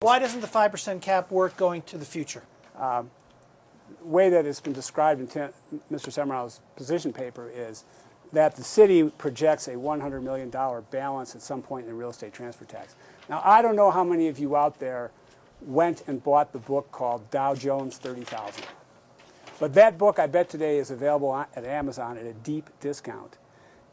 Why doesn't the 5% cap work going to the future? The way that it's been described in Mr. Semrau's position paper is that the city projects a $100 million balance at some point in the real estate transfer tax. Now, I don't know how many of you out there went and bought the book called Dow Jones 30,000. But that book, I bet today, is available at Amazon at a deep discount.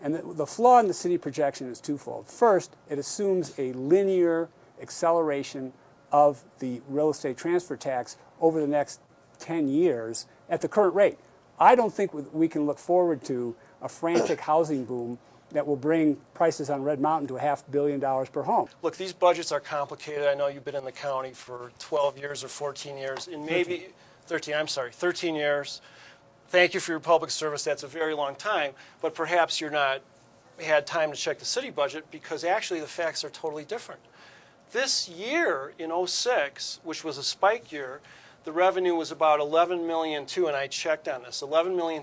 And the flaw in the city projection is twofold. First, it assumes a linear acceleration of the real estate transfer tax over the next 10 years at the current rate. I don't think we can look forward to a frantic housing boom that will bring prices on Red Mountain to $500 million per home. Look, these budgets are complicated. I know you've been in the county for 12 years or 14 years, and maybe 13 years. Thank you for your public service. That's a very long time, but perhaps you're not had time to check the city budget because actually the facts are totally different. This year in '06, which was a spike year, the revenue was about $11.2 million, and I checked on this, $11.2 million.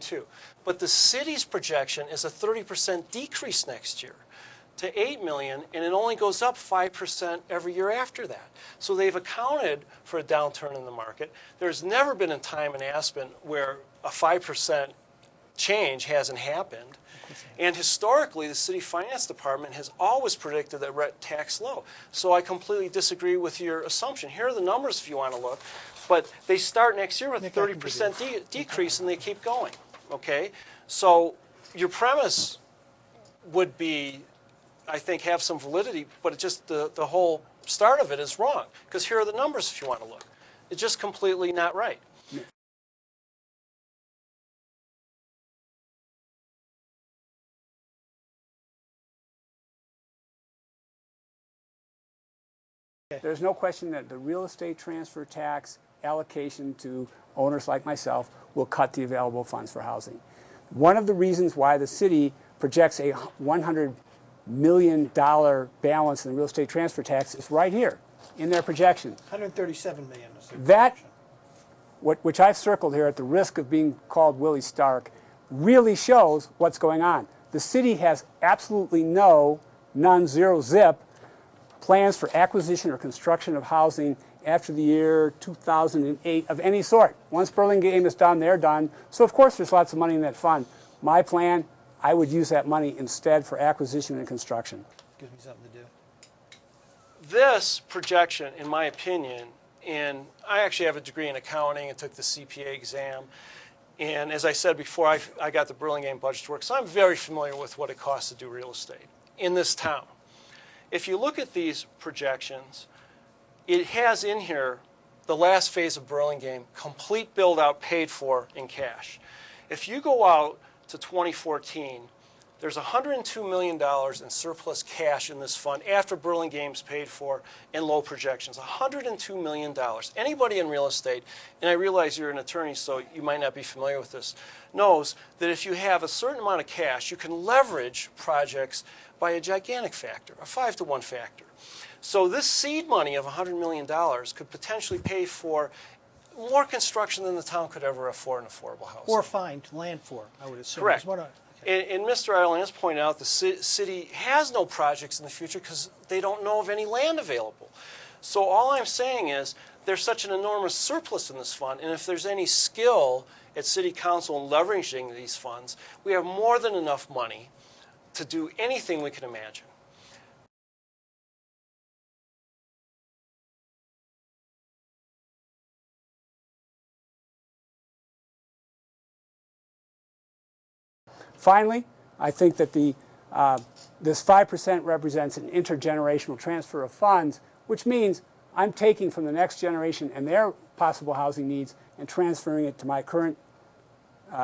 But the city's projection is a 30% decrease next year to $8 million, and it only goes up 5% every year after that. So they've accounted for a downturn in the market. There's never been a time in Aspen where a 5% change hasn't happened. And historically, the city finance department has always predicted that rent tax low. So I completely disagree with your assumption. Here are the numbers if you want to look. But they start next year with a 30% decrease, and they keep going. Okay? So your premise would be, I think, have some validity, but it just the whole start of it is wrong. Because here are the numbers if you want to look. It's just completely not right. There's no question that the real estate transfer tax allocation to owners like myself will cut the available funds for housing. One of the reasons why the city projects a $100 million balance in the real estate transfer tax is right here in their projection. $137 million. That, which I've circled here at the risk of being called Willie Stark, really shows what's going on. The city has absolutely none, zero, zip plans for acquisition or construction of housing after the year 2008 of any sort. Once Burlingame is done, they're done. So of course there's lots of money in that fund. My plan, I would use that money instead for acquisition and construction. Gives me something to do. This projection, in my opinion, and I actually have a degree in accounting and took the CPA exam. And as I said before, I got the Burlingame budget to work, so I'm very familiar with what it costs to do real estate in this town. If you look at these projections, it has in here the last phase of Burlingame, complete build-out paid for in cash. If you go out to 2014, there's $102 million in surplus cash in this fund after Burlingame's paid for and low projections. $102 million. Anybody in real estate, and I realize you're an attorney, so you might not be familiar with this, knows that if you have a certain amount of cash, you can leverage projects by a gigantic factor, a 5-to-1 factor. So this seed money of $100 million could potentially pay for more construction than the town could ever afford in affordable housing. Or find land for, I would assume. Correct. And Mr. Ireland has pointed out the city has no projects in the future because they don't know of any land available. So all I'm saying is there's such an enormous surplus in this fund, and if there's any skill at City Council in leveraging these funds, we have more than enough money to do anything we can imagine. Finally, I think that this 5% represents an intergenerational transfer of funds, which means I'm taking from the next generation and their possible housing needs and transferring it to my current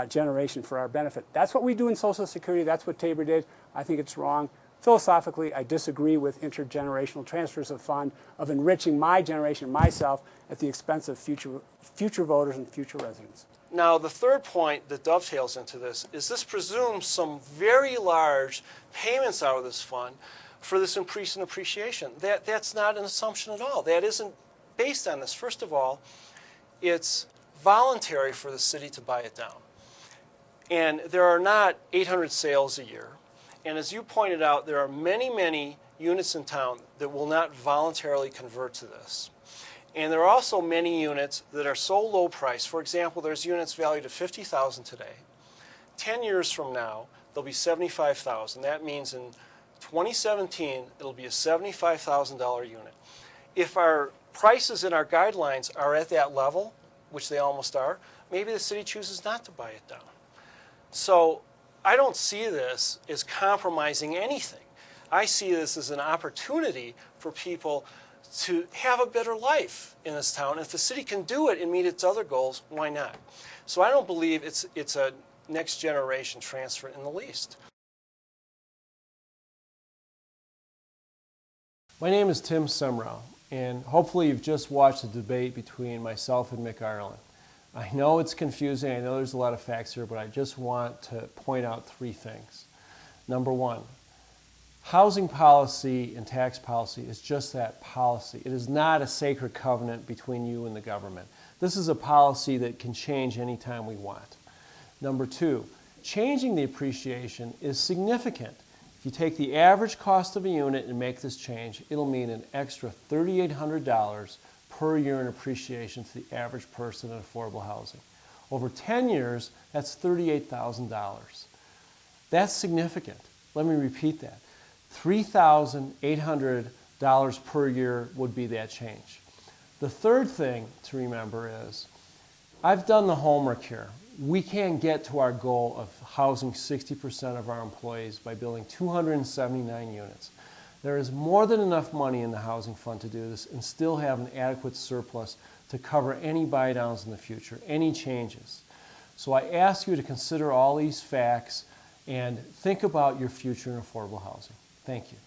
generation for our benefit. That's what we do in Social Security. That's what Tabor did. I think it's wrong. Philosophically, I disagree with intergenerational transfers of fund, of enriching my generation, myself, at the expense of future voters and future residents. Now, the third point that dovetails into this is this presumes some very large payments out of this fund for this increase in appreciation. That's not an assumption at all. That isn't based on this. First of all, it's voluntary for the city to buy it down. And there are not 800 sales a year. And as you pointed out, there are many, many units in town that will not voluntarily convert to this. And there are also many units that are so low priced. For example, there's units valued at $50,000 today. 10 years from now, they'll be $75,000. That means in 2017, it'll be a $75,000 unit. If our prices and our guidelines are at that level, which they almost are, maybe the city chooses not to buy it down. So I don't see this as compromising anything. I see this as an opportunity for people to have a better life in this town. If the city can do it and meet its other goals, why not? So I don't believe it's a next generation transfer in the least. My name is Tim Semrau, and hopefully you've just watched the debate between myself and Mick Ireland. I know it's confusing, I know there's a lot of facts here, but I just want to point out three things. Number one, housing policy and tax policy is just that, policy. It is not a sacred covenant between you and the government. This is a policy that can change anytime we want. Number two, changing the appreciation is significant. If you take the average cost of a unit and make this change, it'll mean an extra $3,800 per year in appreciation to the average person in affordable housing. Over 10 years, that's $38,000. That's significant. Let me repeat that. $3,800 per year would be that change. The third thing to remember is, I've done the homework here. We can't get to our goal of housing 60% of our employees by building 279 units. There is more than enough money in the housing fund to do this and still have an adequate surplus to cover any buy downs in the future, any changes. So I ask you to consider all these facts and think about your future in affordable housing. Thank you.